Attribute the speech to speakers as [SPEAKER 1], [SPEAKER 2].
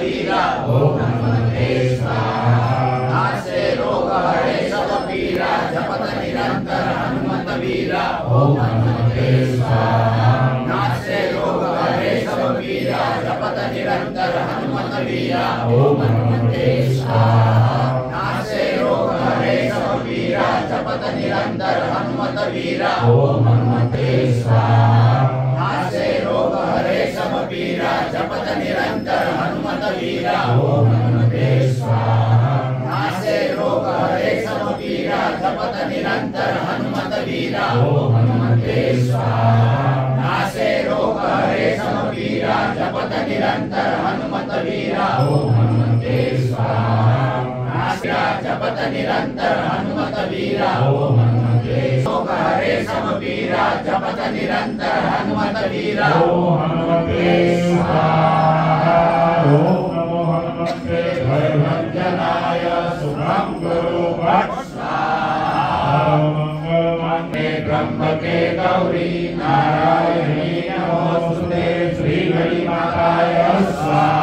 [SPEAKER 1] पीरा ओम हनुमते स्वाहा। नासे रोग हरे सब पीरा जपत निरंतर हनुमत वीरा ओम हनुमते स्वाहा। नासे रोग हरे सब पीरा जपत निरंतर हनुमत वीरा ओम हनुमते स्वाहा। नासे रोग हरे सब पीरा जपत निरंतर हनुमत वीरा ओम हनुमते स्वाहा। नासे रोग हरे सब पीरा जपत निरंतर हनुमत वीरा ओम हनुमते स्वाहा। नासे रोग हरे सब पीरा जपत निरंतर हनुमत वीरा ओम हनुमते स्वाहा। नासे रोग हरे सब पीरा जपत निरंतर हनुमत वीरा ओम हनुमते स्वाहा। नासे जपत निरंतर हनुमत वीरा ओम हनुमते रोग हरे सब पीरा जपत निरंतर हनुमत वीरा ओम हनुमते स्वाहा। ओम नमो हनुमते भयभंजनाय शुभं गुरु भट स्वाहा। मंगलमंगे त्र्यंबके गौरी नारायणी नमोस्तुते श्री गणेशाय स्वाहा।